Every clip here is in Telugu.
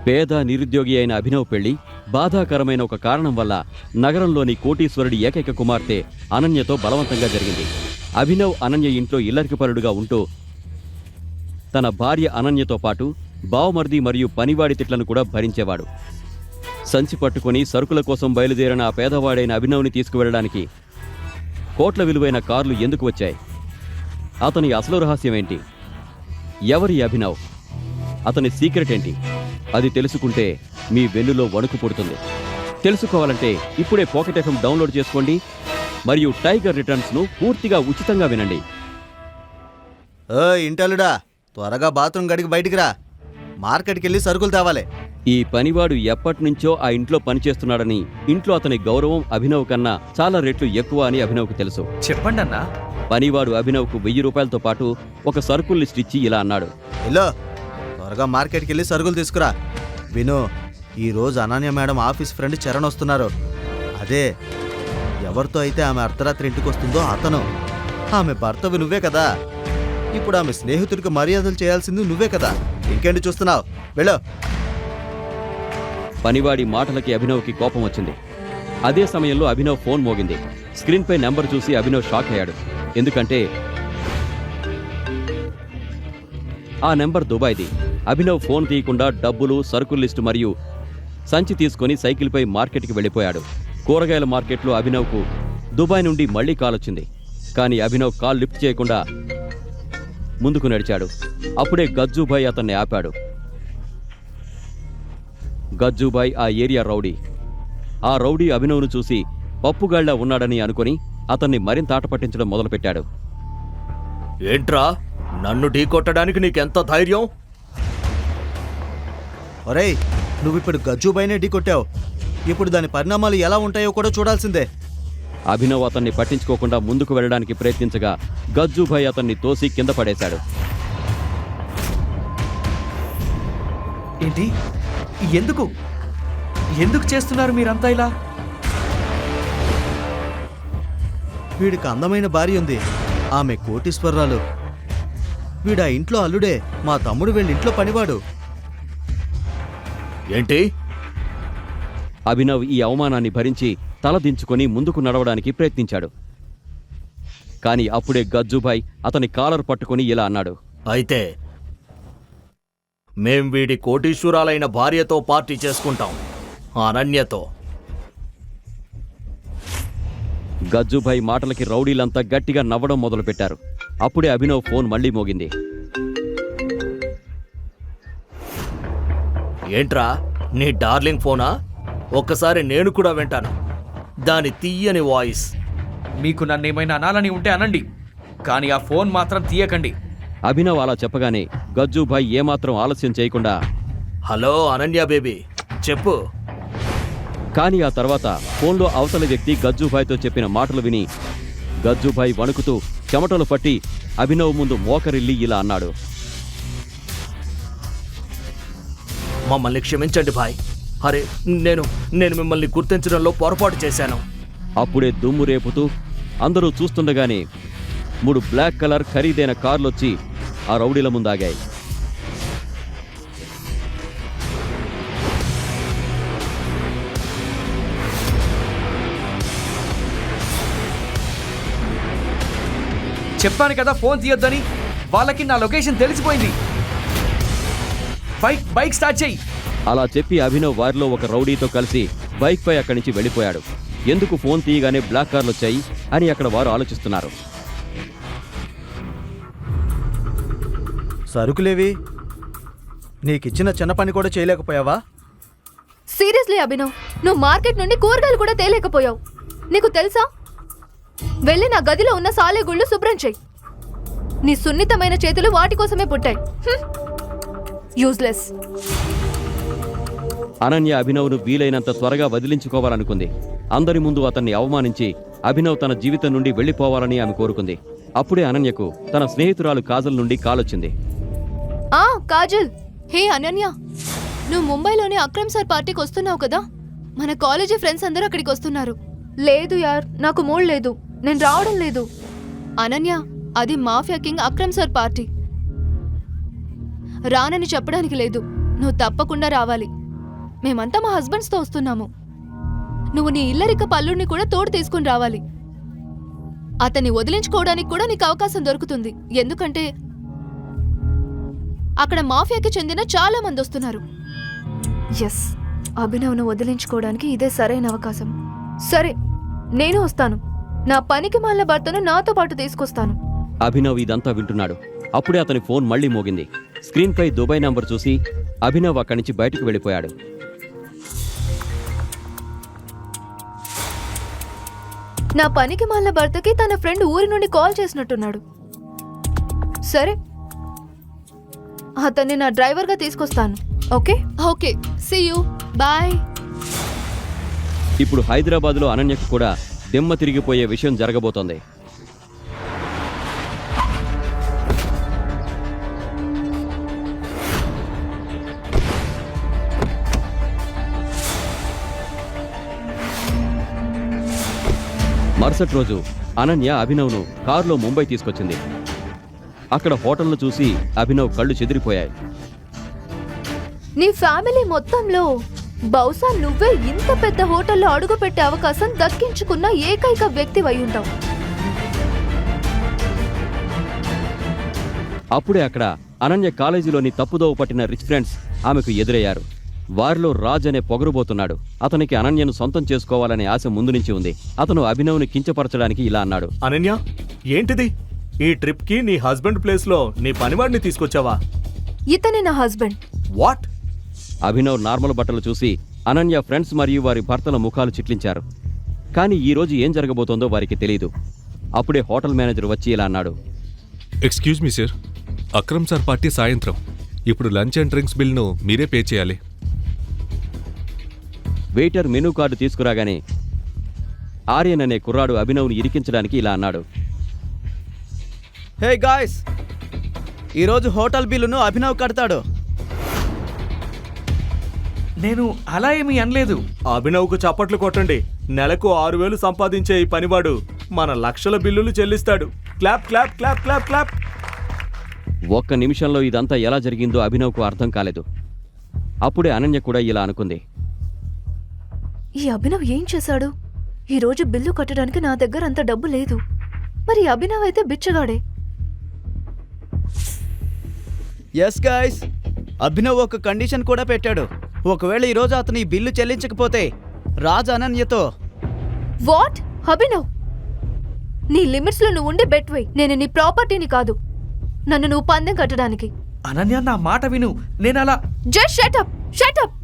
పేద నిరుద్యోగి అయిన అభినవ్ పెళ్లి బాధాకరమైన ఒక కారణం వల్ల నగరంలోని కోటీశ్వరుడి ఏకైక కుమార్తె అనన్యతో బలవంతంగా జరిగింది. అభినవ్ అనన్య ఇంట్లో ఇల్లరికపరుడుగా ఉంటూ తన భార్య అనన్యతో పాటు బావమర్ది మరియు పనివాడి తిట్లను కూడా భరించేవాడు. సంచి పట్టుకుని సరుకుల కోసం బయలుదేరిన ఆ పేదవాడైన అభినవ్ని తీసుకువెళ్ళడానికి కోట్ల విలువైన కార్లు ఎందుకు వచ్చాయి? అతని అసలు రహస్యమేంటి? ఎవరి అభినవ్? అతని సీక్రెట్ ఏంటి? అది తెలుసుకుంటే మీ వెన్నులో వణుకు పుడుతుంది. తెలుసుకోవాలంటే ఇప్పుడే పాకెట్ ఎఫ్ఎం డౌన్లోడ్ చేసుకోండి మరియు టైగర్ రిటర్న్స్ను పూర్తిగా ఉచితంగా వినండి. ఇంటలుడా, త్వరగా బాత్రూమ్ గడికి బయటికి రా. మార్కెట్కి వెళ్ళి సరుకులు తేవాలి. ఈ పనివాడు ఎప్పటినుంచో ఆ ఇంట్లో పనిచేస్తున్నాడని, ఇంట్లో అతని గౌరవం అభినవ్ కన్నా చాలా రెట్లు ఎక్కువ అని అభినవ్కు తెలుసు. చెప్పండి అన్నా. పనివాడు అభినవ్కు 1000 రూపాయలతో పాటు ఒక సరుకుల్ లిస్ట్ ఇచ్చి ఇలా అన్నాడు. హలో, త్వరగా మార్కెట్కి వెళ్ళి సరుకులు తీసుకురా. విను, ఈరోజు Ananya madam office friend Charan వస్తున్నారు. అదే ఎవరితో అయితే ఆమె అర్ధరాత్రి ఇంటికి వస్తుందో అతను. ఆమె భర్తవి నువ్వే కదా. ఇప్పుడు ఆమె స్నేహితుడికి మర్యాదలు చేయాల్సింది నువ్వే కదా. ఇంకేంటి చూస్తున్నావు? వెళ్ళు. పనివాడి మాటలకి అభినవ్కి కోపం వచ్చింది. అదే సమయంలో అభినవ్ ఫోన్ మోగింది. స్క్రీన్పై నెంబర్ చూసి అభినవ్ షాక్ అయ్యాడు. ఎందుకంటే ఆ నెంబర్ దుబాయ్ది. అభినవ్ ఫోన్ తీయకుండా డబ్బులు, సరుకుల లిస్టు మరియు సంచి తీసుకుని సైకిల్పై మార్కెట్కి వెళ్ళిపోయాడు. కూరగాయల మార్కెట్లో అభినవ్కు దుబాయ్ నుండి మళ్లీ కాల్ వచ్చింది. కానీ అభినవ్ కాల్ లిఫ్ట్ చేయకుండా ముందుకు నడిచాడు. అప్పుడే గజ్జుభాయ్ అతన్ని ఆపాడు. గజ్జుభాయ్ ఆ ఏరియా రౌడీ. ఆ రౌడీ అభినవ్ను చూసి పప్పుగాళ్లా ఉన్నాడని అనుకుని అతన్ని మరింత ఆట పట్టించడం మొదలుపెట్టాడు. ఏంట్రా, నన్ను ఢీ కొట్టడానికి నీకెంత ధైర్యం? ఒరేయ్, నువ్విప్పుడు గజ్జుబైనే ఢీ కొట్టావు. ఇప్పుడు దాని పరిణామాలు ఎలా ఉంటాయో కూడా చూడాల్సిందే. అభినవ్ అతన్ని పట్టించుకోకుండా ముందుకు వెళ్ళడానికి ప్రయత్నించగా గజ్జుభాయ్ అతన్ని తోసి కింద పడేశాడు. ఏంటి? ఎందుకు ఎందుకు చేస్తున్నారు మీరంతా ఇలా? వీడికి అందమైన భార్య ఉంది. ఆమె కోటీశ్వరరాలు. వీడా ఇంట్లో అల్లుడే. మా తమ్ముడు వీళ్ళ ఇంట్లో పనివాడు. ఏంటి? అభినవ్ ఈ అవమానాన్ని భరించి తల దించుకొని ముందుకు నడవడానికి ప్రయత్నించాడు. కాని అప్పుడే గజ్జుభాయ్ అతని కాలర్ పట్టుకుని ఇలా అన్నాడు. అయితే మేం వీడి కోటీశ్వరాలైన భార్యతో పార్టీ చేసుకుంటాం, అనన్యతో. గజ్జుభాయ్ మాటలకి రౌడీలంతా గట్టిగా నవ్వడం మొదలుపెట్టారు. అప్పుడే అభినవ్ ఫోన్ మళ్లీ మోగింది. ఏంట్రా, నీ డార్లింగ్ ఫోనా? ఒక్కసారి నేను కూడా వింటాను దాని తీయని వాయిస్. మీకు నన్నేమైనా అనాలని ఉంటే అనండి, కానీ ఆ ఫోన్ మాత్రం తీయకండి. అభినవ్ అలా చెప్పగానే గజ్జుభాయ్ ఏమాత్రం ఆలస్యం చేయకుండా, హలో అనన్య బేబీ, చెప్పు. కానీ ఆ తర్వాత ఫోన్లో అవతలి వ్యక్తి గజ్జుభాయ్తో చెప్పిన మాటలు విని గజ్జుభాయ్ వణుకుతూ చెమటలు పట్టి అభినవ్ ముందు మోకరిల్లి ఇలా అన్నాడు. మమ్మల్ని క్షమించండి భాయ్. అరే, నేను మిమ్మల్ని గుర్తించడంలో పొరపాటు చేశాను. అప్పుడే దుమ్ము రేపుతూ అందరూ చూస్తుండగానే 3 బ్లాక్ కలర్ ఖరీదైన కార్లొచ్చి ఆ రౌడీల ముందాగాయి. చెప్పాను కదా ఫోన్ తీయొద్దని. వాళ్ళకి నా లొకేషన్ తెలిసిపోయింది. బైక్ స్టార్ట్ చెయ్యి. అలా చెప్పి అభినవ్ వారిలో ఒక రౌడీతో కలిసి బైక్పై అక్కడి నుంచి వెళ్ళిపోయాడు. ఎందుకు ఫోన్ తీయగానే బ్లాక్ కార్లొచ్చాయి అని అక్కడ వారు ఆలోచిస్తున్నారు. సరుకులేవి? నీకిచ్చిన చిన్న పని కూడా చేయలేకపోయావా? సీరియస్లీ అభినవ్, నువ్వు మార్కెట్ నుండి కూరగాయలు కూడా తేలేకపోయావు. నీకు తెలుసా? వెళ్ళి నా గదిలో ఉన్న సాలెగుళ్ళు శుభ్రం చెయ్యి. నీ సున్నితమైన చేతులు వాటి కోసమే పుట్టాయి. యూజ్లెస్. అనన్య అభినవ్ను వీలైనంత త్వరగా వదిలించుకోవాలనుకుంది. అందరి ముందు అతన్ని అవమానించి అభినవ్ తన జీవితం నుండి వెళ్లిపోవాలని ఆమె కోరుకుంది. అప్పుడే అనన్యకు తన స్నేహితురాలు కాజల్ నుండి కాలొచ్చింది. కాజల్, హే అనన్య, నువ్వు ముంబైలోని అక్రమ్ సార్ పార్టీకి వస్తున్నావు కదా? మన కాలేజీ ఫ్రెండ్స్ అందరూ అక్కడికి వస్తున్నారు. లేదు యార్, నాకు మూడ్ లేదు, నేను రావడం లేదు. అనన్య, అది mafia king Akram sir party. రానని చెప్పడానికి లేదు, నువ్వు తప్పకుండా రావాలి. మేమంతా మా హస్బెండ్స్తో వస్తున్నాము. నువ్వు నీ ఇల్లరిక పల్లుడిని కూడా తోడు తీసుకుని రావాలి. అతన్ని వదిలించుకోవడానికి కూడా నీకు అవకాశం దొరుకుతుంది. ఎందుకంటే అక్కడ మాఫియాకి చెందిన చాలా మంది వస్తున్నారు. ఎస్, అభినవ్ను వదిలించుకోవడానికి ఇదే సరైన అవకాశం. సరే, నేను వస్తాను. నా పనికి మాల భర్తను నాతో పాటు తీసుకొస్తాను. అభినవ్ ఇదంతా వింటున్నాడు. అప్పుడే అతని ఫోన్ మళ్లీ మోగింది. స్క్రీన్పై దుబాయ్ నంబర్ చూసి అభినవ్ అక్కడి నుంచి బయటకు వెళ్ళిపోయాడు. నా పనికి మాల భర్తకి తన ఫ్రెండ్ ఊరి నుండి కాల్ చేసినట్టున్నాడు. సరే, అతన్ని నా డ్రైవర్గా తీసుకొస్తాను. Okay okay, see you, bye. ఇప్పుడు హైదరాబాద్లో అనన్యకు కూడా దిమ్మ తిరిగిపోయే విషయం జరగబోతోంది. మరుసటి రోజు అనన్య అభినవ్ను కారులో ముంబై తీసుకొచ్చింది. అక్కడ హోటల్ను చూసి అభినవ్ కళ్ళు చెదిరిపోయాయి. నీ ఫ్యామిలీ మొత్తంలో బహుశా నువ్వే ఇంత పెద్ద హోటల్లో అడుగుపెట్టే అవకాశం దక్కించుకున్న ఏకైక వ్యక్తి అయి ఉంటావు. అప్పుడే అక్కడ అనన్య కాలేజీలోని తప్పుదోవ పట్టిన రిచ్ ఫ్రెండ్స్ ఆమెకు ఎదురయ్యారు. వారిలో రాజ్ అనే పొగరుబోతున్నాడు. అతనికి అనన్యను సొంతం చేసుకోవాలనే ఆశ ముందు నుంచి ఉంది. అతను అభినవ్ని కించపరచడానికి ఇలా అన్నాడు. అనన్య, ఏంటిది? ఈ ట్రిప్కి నీ హస్బెండ్ ప్లేస్లో నీ పనివాడిని తీసుకొచ్చావా? ఇతనే నా హస్బెండ్. వాట్? అభినవ్ నార్మల్ బట్టలు చూసి అనన్య ఫ్రెండ్స్ మరియు వారి భర్తల ముఖాలు చిట్లించారు. కానీ ఈ రోజు ఏం జరగబోతోందో వారికి తెలియదు. అప్పుడే హోటల్ మేనేజర్ వచ్చి ఇలా అన్నాడు. Excuse me sir, Akram sir party సాయంత్రం. ఇప్పుడు లంచ్ అండ్ డ్రింక్స్ బిల్ను మీరే పే చేయాలి. వెయిటర్ మెనూ కార్డు తీసుకురాగానే ఆర్యన్ అనే కుర్రాడు అభినవ్ని ఇరికించడానికి ఇలా అన్నాడు. హే గాయ్స్, ఈరోజు హోటల్ బిల్లును అభినవ్ కడతాడు. నేను అలా ఏమీ అనలేదు. అభినవ్కు చప్పట్లు కొట్టండి. నెలకు 6,000 సంపాదించే ఈ పనివాడు మన లక్షల బిల్లులు చెల్లిస్తాడు. Clap clap clap clap clap. ఒక్క నిమిషంలో ఇదంతా ఎలా జరిగిందో అభినవ్కు అర్థం కాలేదు. అప్పుడే అనన్య కూడా ఇలా అనుకుంది. ఈ అభినవ్ ఏం చేశాడు? ఈ రోజు బిల్లు కట్టడానికి నా దగ్గర అంత డబ్బు లేదు. మరి అభినవ్ అయితే బిచ్చగాడే. ఎస్ గాయ్స్, అభినవ్ ఒక కండిషన్ కూడా పెట్టాడు. ఒకవేళ ఈరోజు అతను ఈ బిల్లు చెల్లించకపోతే రాజ్ అనన్యతో. వాట్? అభినవ్, నీ లిమిట్స్ లో నువ్వు ఉండి బెట్ వేయ్. నేను నీ ప్రాపర్టీని కాదు, నన్ను నువ్వు పందెం కట్టడానికి. అనన్య, నా మాట విను. నేను అలా just shut up, shut up.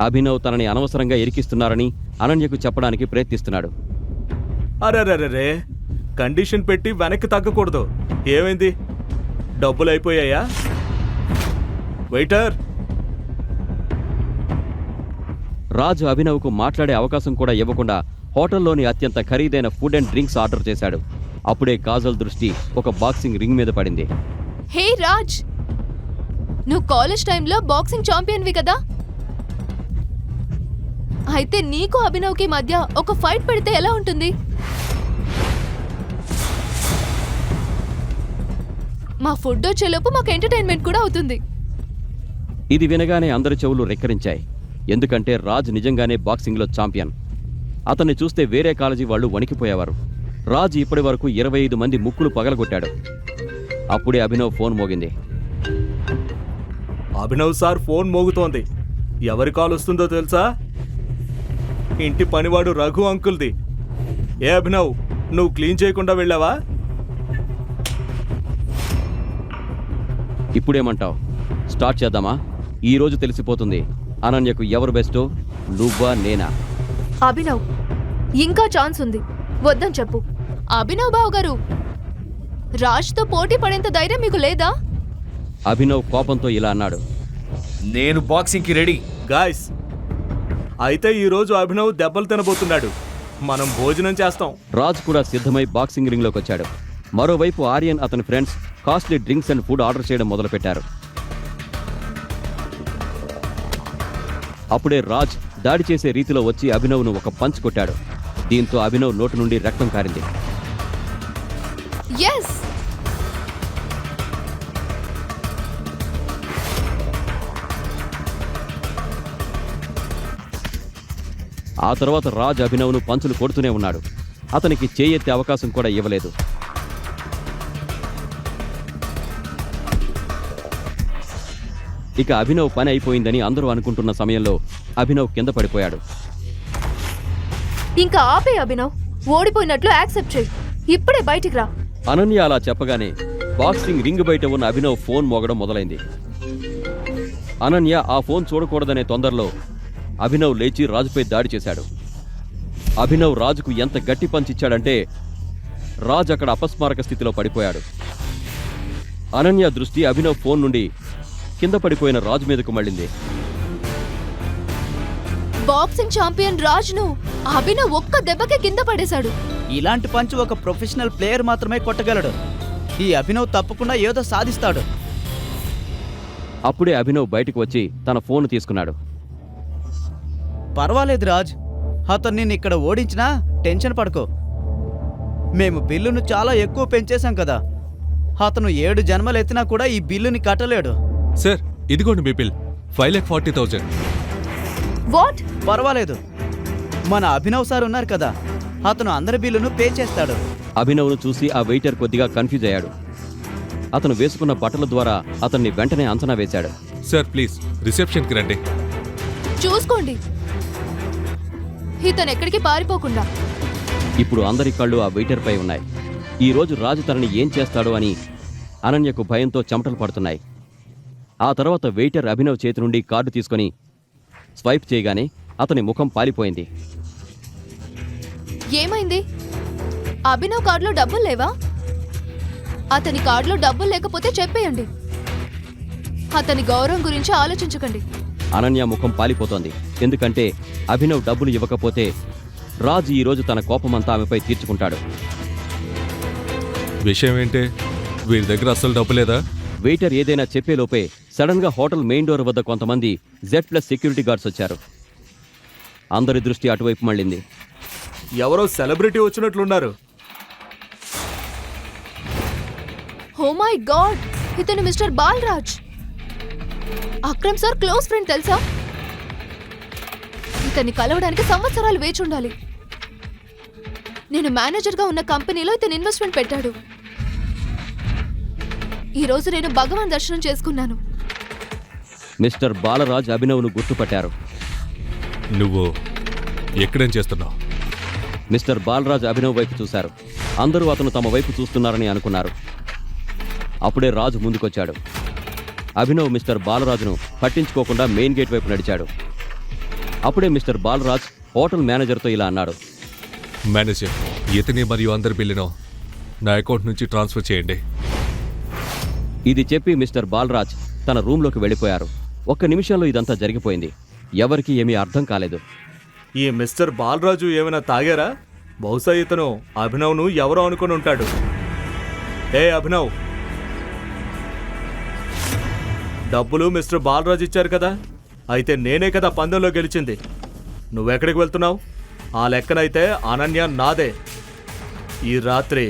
Abhinav తనని అనవసరంగా ఇరికిస్తున్నారని అనన్యకు చెప్పడానికి ప్రయత్నిస్తున్నాడు. అరెరెరెరే, కండిషన్ పెట్టి వెనక్కి తగ్గకూడదు. ఏమైంది? డబ్బులు అయిపోయాయా? వెయిటర్. రాజు అభినవ్కు మాట్లాడే అవకాశం కూడా ఇవ్వకుండా హోటల్లోని అత్యంత ఖరీదైన ఫుడ్ అండ్ డ్రింక్స్ ఆర్డర్ చేశాడు. అప్పుడే కాజల్ దృష్టి ఒక బాక్సింగ్ రింగ్ మీద పడింది. హే రాజ్, నువ్వు కాలేజ్ టైంలో బాక్సింగ్ ఛాంపియన్వి కదా? అయితే నీకు అభినవ్కి మధ్య ఒక ఫైట్ పెడితే ఎలా ఉంటుంది? మా ఫుడ్ వచ్చేలోపు మాకు ఎంటర్టైన్మెంట్ కూడా అవుతుంది. ఇది వినగానే అందరి చెవులు రెక్కరించాయి. ఎందుకంటే రాజ్ నిజంగానే బాక్సింగ్లో ఛాంపియన్. అతన్ని చూస్తే వేరే కాలేజీ వాళ్ళు వణికిపోయేవారు. రాజ్ ఇప్పటి వరకు 25 మంది ముక్కులు పగలగొట్టాడు. అప్పుడే అభినవ్ ఫోన్ మోగింది. అభినవ్ సార్, ఫోన్ మోగుతోంది. ఎవరి కాల్ వస్తుందో తెలుసా? ఇంటి పనివాడు రఘు అంకుల్ది. ఏ అభినవ్, నువ్వు క్లీన్ చేయకుండా వెళ్ళావా? ఇప్పుడేమంటావు? స్టార్ట్ చేద్దామా? ఈ రోజు తెలిసిపోతుంది అనన్యకు ఎవరు బెస్టో, నువ్వా నేనా. అభినవ్, ఇంకా ఛాన్స్ ఉంది, వద్దని చెప్పు. అభినవ్ బావు గారు, రాజ్తో పోటీ పడేంత ధైర్యం మీకు లేదా? అభినవ్ కోపంతో ఇలా అన్నాడు. నేను బాక్సింగ్కి రెడీ. గాయ్స్, అయితే ఈరోజు అభినవ్ దెబ్బలు తినబోతున్నాడు. మనం భోజనం చేస్తాం. రాజ్ కూడా సిద్ధమై బాక్సింగ్ రింగ్లోకి వచ్చాడు. మరోవైపు ఆర్యన్ అతని friends costly drinks and food order చేయడం మొదలుపెట్టారు. అప్పుడే రాజ్ దాడి చేసే రీతిలో వచ్చి అభినవ్ను ఒక పంచ్ కొట్టాడు. దీంతో అభినవ్ నోటి నుండి రక్తం కారింది. ఎస్, ఆ తర్వాత రాజ్ అభినవ్ను పంచులు కొడుతూనే ఉన్నాడు. అతనికి చేయెత్తే అవకాశం కూడా ఇవ్వలేదు. ఇక అభినవ్ పని అయిపోయిందని అందరూ అనుకుంటున్న సమయంలో అభినవ్ కింద పడిపోయాడు. ఇంకా ఆపే అభినవ్, ఓడిపోయినట్లు యాక్సెప్ట్ చేయి. ఇప్పుడే బయటికి రా. అనన్య అలా చెప్పగానే బాక్సింగ్ రింగ్ బయట ఉన్న అభినవ్ ఫోన్ మోగడం మొదలైంది. అనన్య ఆ ఫోన్ చూడకూడదనే తొందరలో అభినవ్ లేచి రాజుపై దాడి చేశాడు. అభినవ్ రాజుకు ఎంత గట్టి పంచిచ్చాడంటే రాజ్ అక్కడ అపస్మారక స్థితిలో పడిపోయాడు. అనన్య దృష్టి అభినవ్ ఫోన్ నుండి కింద పడిపోయిన రాజు మీదకు మళ్ళింది. బాక్సింగ్ ఛాంపియన్ రాజ్ను అభినవ్ ఒక్క దెబ్బకే కింద పడేశాడు. ఇలాంటి పంచ్ ఒక ప్రొఫెషనల్ ప్లేయర్ మాత్రమే కొట్టగలడు. ఈ అభినవ్ తప్పకుండా ఏదో సాధిస్తాడు. అప్పుడే అభినవ్ బయటకు వచ్చి తన ఫోన్ తీసుకున్నాడు. పర్వాలేదు రాజ్, అతను నిన్ను ఇక్కడ ఓడించినా టెన్షన్ పడుకో. మేము బిల్లును చాలా ఎక్కువ పెంచేశాం కదా. అతను 7 జన్మలు ఎత్తినా కూడా ఈ బిల్లుని కట్టలేడు. సార్ ఇదిగోండి మీ బిల్ 5,40,000. వాట్? పర్వాలేదు, మన అభినవ్ సార్ ఉన్నారు కదా, అతను అందరి బిల్లును పే చేస్తాడు. అభినవ్ను చూసి ఆ వెయిటర్ కొద్దిగా కన్ఫ్యూజ్ అయ్యాడు. అతను వేసుకున్న బట్టల ద్వారా అతన్ని వెంటనే అంచనా వేశాడు. సార్ ప్లీజ్ రిసెప్షన్కి రండి. చూసుకోండి, ఇతను ఎక్కడికి పారిపోకుండా. ఇప్పుడు అందరి కళ్ళు ఆ వెయిటర్ పై ఉన్నాయి. ఈ రోజు రాజు తనని ఏం చేస్తాడో అని అనన్యకు భయంతో చెమటలు పడుతున్నాయి. ఆ తర్వాత వెయిటర్ అభినవ్ చేతి నుండి కార్డు తీసుకొని స్వైప్ చేయగానే అతని ముఖం పాలిపోయింది. ఏమైంది? అభినవ్ కార్డులో డబ్బులు లేవా? అతని కార్డులో డబ్బులు లేకపోతే చెప్పేయండి. అతని గౌరవం గురించి ఆలోచించకండి. అనన్య ముఖం పాలిపోతోంది. ఎందుకంటే అభినవ్ డబ్బులు ఇవ్వకపోతే రాజు ఈరోజు తన కోపమంతా ఆమెపై తీర్చుకుంటాడు. విషయం ఏంటే, వీరి దగ్గర అస్సలు డబ్బు లేదా? వెయిటర్ ఏదైనా చెప్పేలోపే సడన్ గా హోటల్ మెయిన్ డోర్ వద్ద కొంతమంది Z+ సెక్యూరిటీ గార్డ్స్ వచ్చారు. అందరి దృష్టి అటువైపు మళ్ళింది. ఎవరో సెలబ్రిటీ వచ్చినట్లున్నారు. ఓ మై గాడ్, ఇతను mister Balraj. Akram sir close friend తెలుసా? ఇతన్ని కలవడానికి సంవత్సరాలు వేచి ఉండాలి. నేను మేనేజర్గా ఉన్న కంపెనీలో ఇతను ఇన్వెస్ట్మెంట్ పెట్టాడు. ఈరోజు నేను భగవాన్ దర్శనం చేసుకున్నాను. మిస్టర్ బాలరాజ్ అభినవ్ను గుర్తుపట్టారు. నువ్వు ఎక్కడేం చేస్తున్నావు? మిస్టర్ బాలరాజ్ అభినవ్ వైపు చూశారు. అందరూ అతను తమ వైపు చూస్తున్నారని అనుకున్నారు. అప్పుడే రాజు ముందుకొచ్చాడు. అభినవ్ మిస్టర్ బాలరాజును పట్టించుకోకుండా మెయిన్ గేట్ వైపు నడిచాడు. అప్పుడే మిస్టర్ బాలరాజ్ హోటల్ మేనేజర్తో ఇలా అన్నాడు. మేనేజర్, ఇతని మరియు అందరి బిల్లును నా అకౌంట్ నుంచి ట్రాన్స్ఫర్ చేయండి. ఇది చెప్పి మిస్టర్ బాలరాజ్ తన రూంలోకి వెళ్ళిపోయారు. 1 నిమిషంలో ఇదంతా జరిగిపోయింది. ఎవరికీ ఏమీ అర్థం కాలేదు. ఈ మిస్టర్ బాలరాజు ఏమైనా తాగారా? బహుశా ఇతను అభినవ్ను ఎవరో అనుకుని ఉంటాడు. ఏ అభినవ్, డబ్బులు మిస్టర్ బాలరాజు ఇచ్చారు కదా, అయితే నేనే కదా పందెంలో గెలిచింది. నువ్వెక్కడికి వెళ్తున్నావు? ఆ లెక్కనైతే అనన్య నాదే. ఈ రాత్రి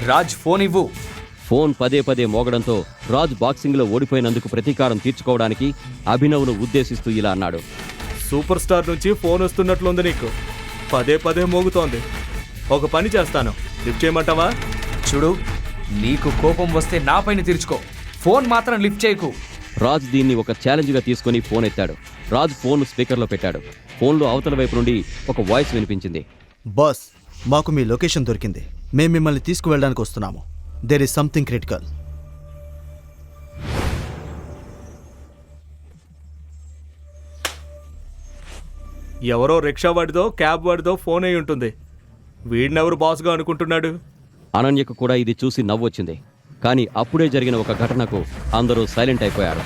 రాజ్ ఫోన్ ఇవ్వు. ఫోన్ పదే పదే మోగడంతో రాజ్ బాక్సింగ్లో ఓడిపోయినందుకు ప్రతీకారం తీర్చుకోవడానికి అభినవ్ను ఉద్దేశిస్తూ ఇలా అన్నాడు. సూపర్ స్టార్ నుంచి ఫోన్ వస్తున్నట్లుంది నీకు. పదే పదే మోగుతోంది. ఒక పని చేస్తాను, లిఫ్ట్ చేయమంటావా? చూడు, నీకు కోపం వస్తే నా పైన తీర్చుకో, ఫోన్ మాత్రం లిఫ్ట్ చేయకు. రాజ్ దీన్ని ఒక ఛాలెంజ్గా తీసుకుని ఫోన్ ఎత్తాడు. రాజ్ ఫోన్ స్పీకర్లో పెట్టాడు. ఫోన్లో అవతల వైపు నుండి ఒక వాయిస్ వినిపించింది. బాస్, మాకు మీ లొకేషన్ దొరికింది. మేము మిమ్మల్ని తీసుకువెళ్ళడానికి వస్తున్నాము. There is something critical. ఎవరో రిక్షా వాడిదో క్యాబ్ వాడిదో ఫోన్ అయి ఉంటుంది. వీడినెవరు బాస్గా అనుకుంటున్నాడు? అనన్యకు కూడా ఇది చూసి నవ్వొచ్చింది. కానీ అప్పుడే జరిగిన ఒక ఘటనకు అందరూ సైలెంట్ అయిపోయారు.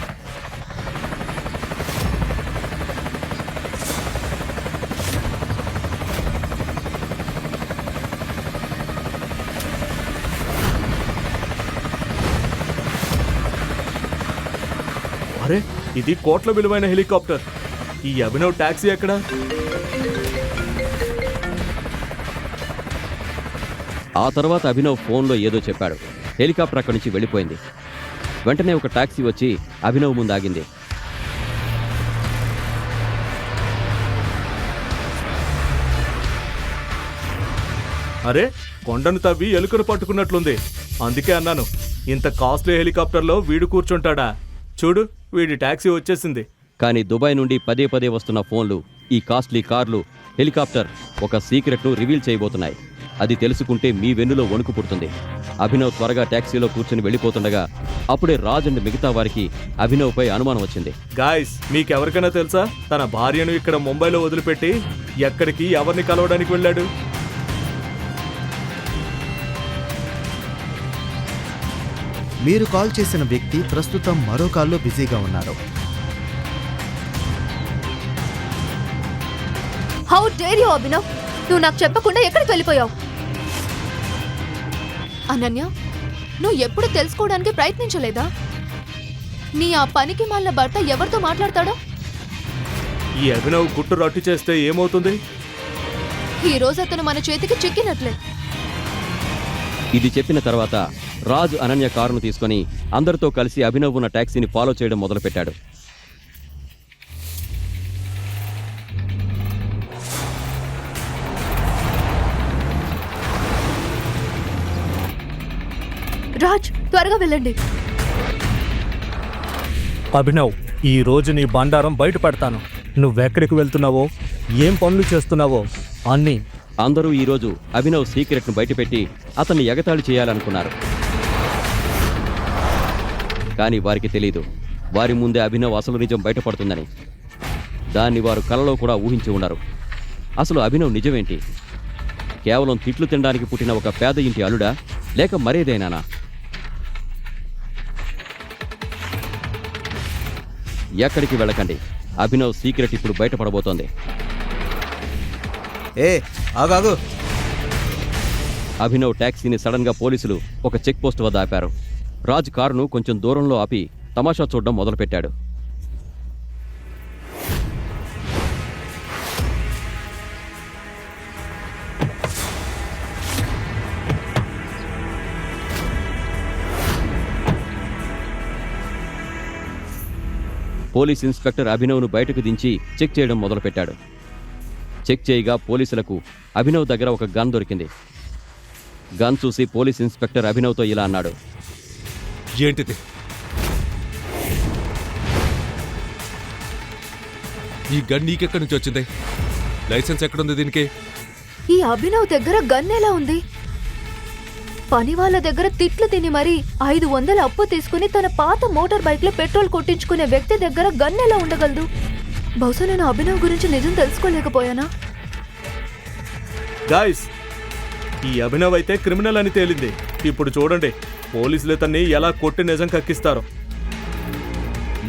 అరే, ఇది కోట్ల విలువైన హెలికాప్టర్. ఈ అభినవ్ టాక్సీ ఎక్కడ? ఆ తర్వాత అభినవ్ ఫోన్లో ఏదో చెప్పాడు. హెలికాప్టర్ అక్కడి నుంచి వెళ్ళిపోయింది. వెంటనే ఒక టాక్సీ వచ్చి అభినవ్ ముందు ఆగింది. అరే, కొండను తవ్వి ఎలుకను పట్టుకున్నట్లుంది. అందుకే అన్నాను, ఇంత కాస్ట్లీ హెలికాప్టర్లో వీడు కూర్చుంటాడా? చూడు, వీడి టాక్సీ వచ్చేసింది. కానీ దుబాయ్ నుండి పదే పదే వస్తున్న ఫోన్లు, ఈ కాస్ట్లీ కార్లు, హెలికాప్టర్ ఒక సీక్రెట్ను రివీల్ చేయబోతున్నాయి. అది తెలుసుకుంటే మీ వెన్నులో వణుకు పుడుతుంది. అభినవ్ త్వరగా టాక్సీలో కూర్చుని వెళ్ళిపోతుండగా అప్పుడే రాజ్ అండ్ మిగతా వారికి అభినవ్పై అనుమానం వచ్చింది. గాయస్, మీకెవరికైనా తెలుసా తన భార్యను ఇక్కడ ముంబైలో వదిలిపెట్టి ఎక్కడికి, ఎవరిని కలవడానికి వెళ్ళాడు? మీరు కాల్ చేసిన వ్యక్తి ప్రస్తుతం మరో కాల్లో బిజీగా ఉన్నారు. హౌ డేర్ యూ అభినవ్, నువ్వు నాకు చెప్పకుండా ఎక్కడికి వెళ్ళిపోయావు? అనన్య, నువ్వు ఎప్పుడు తెలుసుకోవడానికి ప్రయత్నించలేదా? నీ ఆ పనికి మాలిన భర్త ఎవరితో మాట్లాడతాడో? ఈ అభినవ్ గుట్టు రట్టు చేస్తే ఏమవుతుంది? ఈ రోజు అతను మన చేతికి చిక్కినట్లే. ఇది చెప్పిన తర్వాత రాజ్ అనన్య కారును తీసుకుని అందరితో కలిసి అభినవ్ ఉన్న టాక్సీని ఫాలో చేయడం మొదలుపెట్టాడు. రాజ్, త్వరగా వెళ్ళండి. అభినవ్, ఈ రోజు నీ బండారం బయట పెడతాను. నువ్వెక్కడికి వెళ్తున్నావో, ఏం పనులు చేస్తున్నావో అన్నీ. అందరూ ఈరోజు అభినవ్ సీక్రెట్ను బయటపెట్టి అతన్ని ఎగతాళి చేయాలనుకున్నారు. కానీ వారికి తెలీదు, వారి ముందే అభినవ్ అసలు నిజం బయటపడుతుందని. దాన్ని వారు కలలో కూడా ఊహించి ఉండరు. అసలు అభినవ్ నిజమేంటి? కేవలం తిట్లు తినడానికి పుట్టిన ఒక పేద ఇంటి అల్లుడా, లేక మరేదైనానా? ఎక్కడికి వెళ్ళకండి, అభినవ్ సీక్రెట్ ఇప్పుడు బయటపడబోతోంది. ఏ ఆగాగు. అభినవ్ టాక్సీని సడన్ గా పోలీసులు ఒక చెక్ పోస్ట్ వద్ద ఆపారు. రాజ్ కారును కొంచెం దూరంలో ఆపి తమాషా చూడడం మొదలుపెట్టాడు. పోలీస్ ఇన్స్పెక్టర్ అభినవ్ను బయటకు దించి చెక్ చేయడం మొదలుపెట్టాడు. చెక్ చేయగా పోలీసులకు అభినవ్ దగ్గర ఒక గన్ దొరికింది. గన్ చూసి పోలీస్ ఇన్స్పెక్టర్ అభినవ్తో ఇలా అన్నాడు. ఏంటిది? ఈ గన్ నీకెక్కడి నుంచి వచ్చింది? లైసెన్స్ ఎక్కడుంది దీనికి? ఈ అభినవ్ దగ్గర గన్ ఎలా ఉంది? పని వాళ్ళ దగ్గర తిట్లు తిని మరీ 500 అప్పు తీసుకుని తన పాత మోటార్ బైక్ లో పెట్రోల్ కొట్టించుకునే వ్యక్తి దగ్గర గన్ ఎలా ఉండగలదు? బహుశా నేను అభినవ్ గురించి నిజం తెలుసుకోలేకపోయానా? గాయస్, ఈ అభినవ్ అయితే క్రిమినల్ అని తేలింది. ఇప్పుడు చూడండి, పోలీసులు ఇతన్ని ఎలా కొట్టి నిజం కక్కిస్తారో.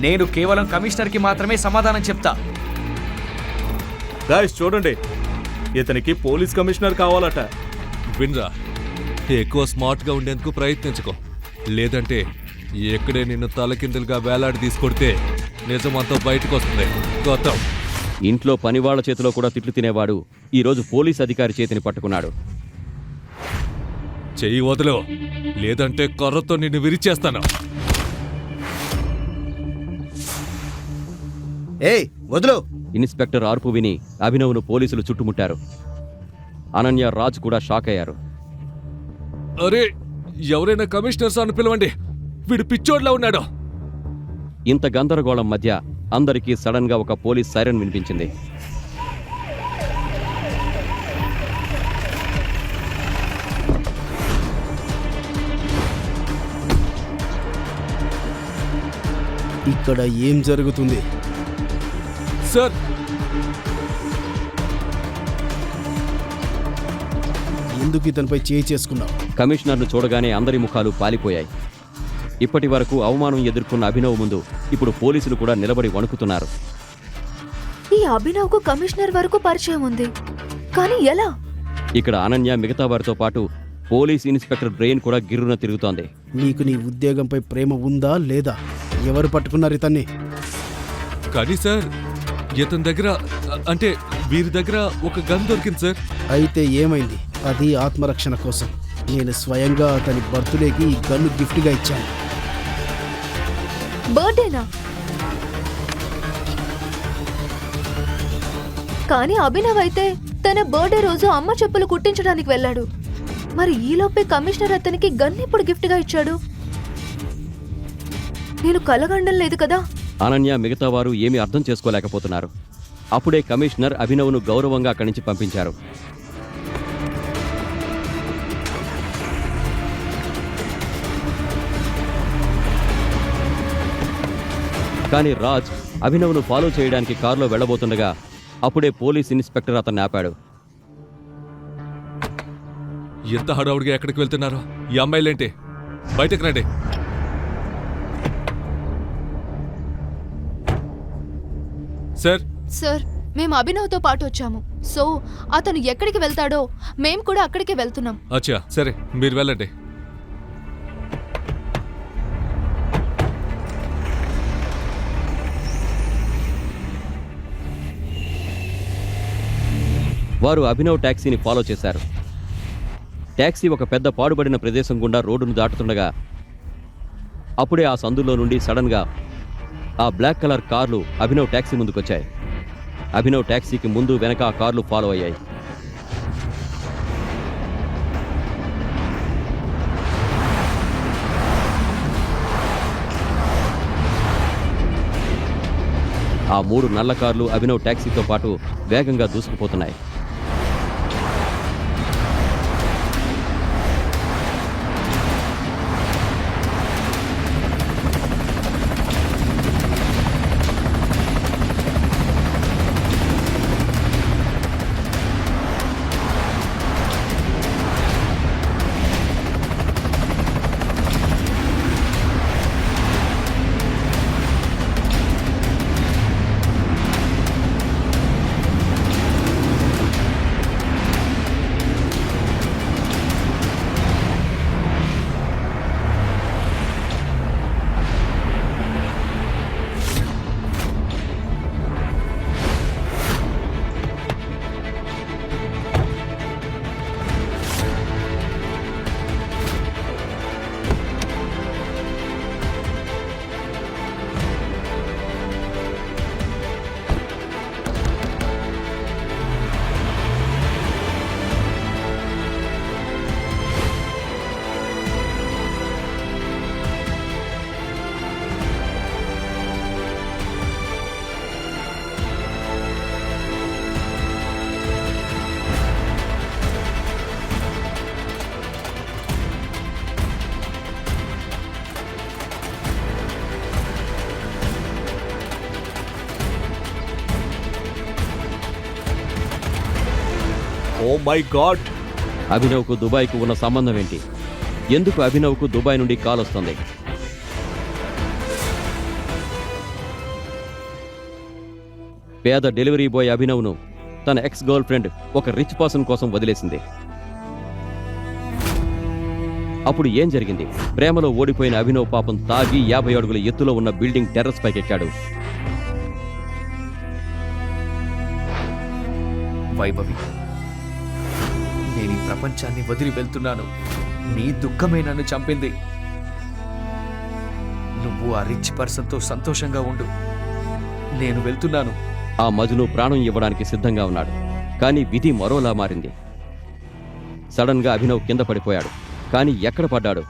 నేను కేవలం కమిషనర్కి మాత్రమే సమాధానం చెప్తా. గాయస్ చూడండి, ఇతనికి పోలీస్ కమిషనర్ కావాలట. విన్రా, ఎక్కువ స్మార్ట్గా ఉండేందుకు ప్రయత్నించుకో, లేదంటే ఎక్కడే నిన్ను తలకిందులుగా వేలాడి తీసుకొడితే నిజమంతా బయటకు వస్తుంది. గౌతమ్, ఇంట్లో పనివాళ్ల చేతిలో కూడా తిట్లు తినేవాడు ఈరోజు పోలీస్ అధికారి చేతిని పట్టుకున్నాడు. చెయ్యి వదిలో, లేదంటే కర్రతో నిన్ను విరిచేస్తాను. ఏయ్ వదులు. ఇన్స్పెక్టర్ ఆర్పు విని అభినవ్ను పోలీసులు చుట్టుముట్టారు. అనన్య, రాజ్ కూడా షాక్ అయ్యారు. అరే, ఎవరైనా కమిషనర్ సార్ను పిలవండి, వీడు పిచ్చోడ్లా ఉన్నాడు. ఇంత గందరగోళం మధ్య అందరికీ సడన్ గా ఒక పోలీస్ సైరన్ వినిపించింది. ఇక్కడ ఏం జరుగుతుంది? సార్, ఎందుకు ఇతనిపై చేయి చేసుకున్నావు? కమిషనర్ను చూడగానే అందరి ముఖాలు పాలిపోయాయి. ఇప్పటి వరకు అవమానం ఎదుర్కొన్న అభినవ్ ముందు ఇప్పుడు పోలీసులు కూడా నిలబడి వణుకుతున్నారు. ఈ అభినవ్కు కమిషనర్ వరకు పరిచయం ఉంది, కానీ ఎలా? ఇక్కడ అనన్య మిగతా వారితో పాటు పోలీస్ ఇన్స్పెక్టర్ బ్రెయిన్ కూడా గిర్రున తిరుగుతోంది. నీకు నీ ఉద్యోగంపై ప్రేమ ఉందా లేదా? ఎవరు పట్టుకున్నారు ఇతన్ని? కానీ సార్, ఇతని దగ్గర, అంటే వీరి దగ్గర ఒక గన్ దొరికింది సార్. అయితే ఏమైంది? అది ఆత్మరక్షణ కోసం. నేను స్వయంగా అతని బర్త్డేకి ఈ గన్ను గిఫ్ట్గా ఇచ్చాను. బర్త్డేనా? కానీ అభినవ్ అయితే తన బర్త్డే రోజు అమ్మ చెప్పులు కుట్టించడానికి వెళ్ళాడు. మరి ఈలోపే కమిషనర్ అతనికి గన్ ఇప్పుడు గిఫ్ట్గా ఇచ్చాడు. నేను కలగండం లేదు కదా. అనన్య మిగతా వారు ఏమీ అర్థం చేసుకోలేకపోతున్నారు. అప్పుడే కమిషనర్ అభినవ్ను గౌరవంగా అక్కడి నుంచి పంపించారు. కానీ రాజ్ అభినవ్ను ఫాలో చేయడానికి కారులో వెళ్లబోతుండగా అప్పుడే పోలీస్ ఇన్స్పెక్టర్ అతన్ని ఆపాడు. ఎంత హడావుడిగా ఎక్కడికి వెళ్తున్నారు? ఈ అమ్మాయిలేంటి? బయటకు రండి. సార్, సార్, మేము అభినవ్తో పాటు వచ్చాము. సో అతను ఎక్కడికి వెళ్తాడో మేము కూడా అక్కడికే వెళ్తున్నాం. అచ్చా, సరే, మీరు వెళ్ళండి. వారు అభినవ్ ట్యాక్సీని ఫాలో చేశారు. ట్యాక్సీ ఒక పెద్ద పాడుబడిన ప్రదేశం గుండా రోడ్డును దాటుతుండగా అప్పుడే ఆ సందులో నుండి సడన్గా ఆ బ్లాక్ కలర్ కార్లు అభినవ్ ట్యాక్సీ ముందుకొచ్చాయి. అభినవ్ ట్యాక్సీకి ముందు వెనక ఆ కార్లు ఫాలో అయ్యాయి. ఆ 3 నల్ల కార్లు అభినవ్ ట్యాక్సీతో పాటు వేగంగా దూసుకుపోతున్నాయి. ఓ మై గాడ్! అభినవ్కు దుబాయ్కు ఉన్న సంబంధం ఏంటి? ఎందుకు అభినవ్కు దుబాయ్ నుండి కాల్ వస్తుంది? పేద డెలివరీ బాయ్ అభినవ్ను తన ఎక్స్ గర్ల్ ఫ్రెండ్ ఒక రిచ్ పర్సన్ కోసం వదిలేసింది. అప్పుడు ఏం జరిగింది? ప్రేమలో ఓడిపోయిన అభినవ్ పాపం తాగి 50 అడుగుల ఎత్తులో ఉన్న బిల్డింగ్ టెర్రస్ పైకెక్కాడు. వైభవి, నేను ఈ ప్రపంచాన్ని వదిలి వెళ్తున్నాను. నీ దుఃఖమే నన్ను చంపింది. నువ్వు ఆ రిచ్ పర్సన్తో సంతోషంగా ఉండు. నేను వెళ్తున్నాను. ఆ మజును ప్రాణం ఇవ్వడానికి సిద్ధంగా ఉన్నాడు. కానీ విధి మరోలా మారింది. సడన్ గా అభినవ్ కింద పడిపోయాడు. కానీ ఎక్కడ పడ్డాడు?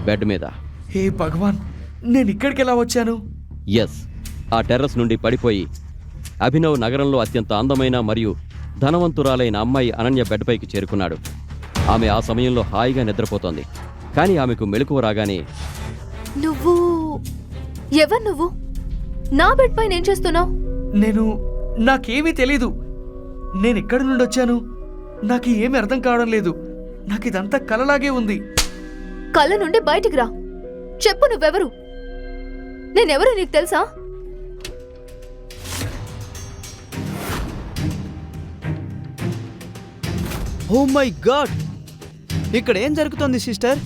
బెడ్ మీద. హే భగవాన్, నేను ఇక్కడికి ఎలా వచ్చాను? ఎస్, ఆ టెర్రస్ నుండి పడిపోయి అభినవ్ నగరంలో అత్యంత అందమైన మరియు ధనవంతురాలైన అమ్మాయి అనన్య బెడ్ పైకి చేరుకున్నాడు. ఆమె ఆ సమయంలో హాయిగా నిద్రపోతోంది. కానీ ఆమెకు మెలకువ రాగానే, నువ్వు ఎవరు? నువ్వు నా బెడ్ పైన ఏం చేస్తున్నావు? నాకేమీ తెలీదు. నేను ఎక్కడి నుండి వచ్చాను? నాకు ఏమీ అర్థం కావడం లేదు. నాకు ఇదంతా కలలాగే ఉంది. కళ్ళ నుండి బయటికి రా. చెప్పు, నువ్వెవరు? నేనెవరు నీకు తెలుసా? Oh my god! ఇక్కడ ఏం జరుగుతోంది సిస్టర్?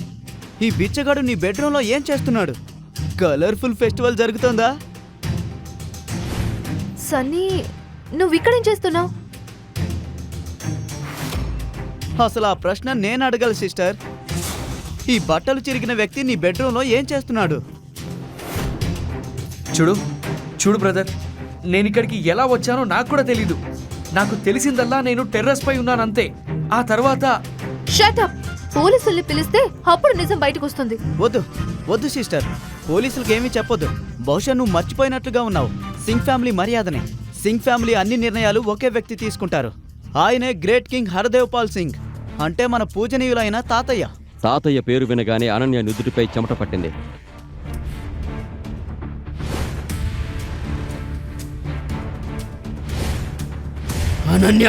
ఈ బిచ్చగాడు నీ బెడ్రూమ్లో ఏం చేస్తున్నాడు? Colourful festival జరుగుతోందా? సన్నీ, నువ్వు ఇక్కడేం చేస్తున్నావు? అసలు ఆ ప్రశ్న నేను అడగాలి సిస్టర్. ఈ బట్టలు చిరిగిన వ్యక్తి నీ బెడ్రూమ్లో ఏం చేస్తున్నాడు? చూడు చూడు బ్రదర్, నేను ఇక్కడికి ఎలా వచ్చానో నాకు కూడా తెలీదు. నాకు తెలిసిందల్లా నేను టెర్రస్ పై ఉన్నానంతే. ఆ తర్వాత షటప్! పోలీసుల్ని పిలిస్తే అప్పుడు నిజం బయటకు వస్తుంది. వద్దు వద్దు సిస్టర్, పోలీసులకు ఏమీ చెప్పొద్దు. బహుశా నువ్వు మర్చిపోయినట్లుగా ఉన్నావు సింగ్ ఫ్యామిలీ మర్యాదనే. సింగ్ ఫ్యామిలీ అన్ని నిర్ణయాలు ఒకే వ్యక్తి తీసుకుంటారు. ఆయనే గ్రేట్ కింగ్ హరదేవ్ పాల్ సింగ్, అంటే మన పూజనీయులైన తాతయ్య. తాతయ్య పేరు వినగానే అనన్య నుదుటిపై చెమట పట్టింది. అనన్య,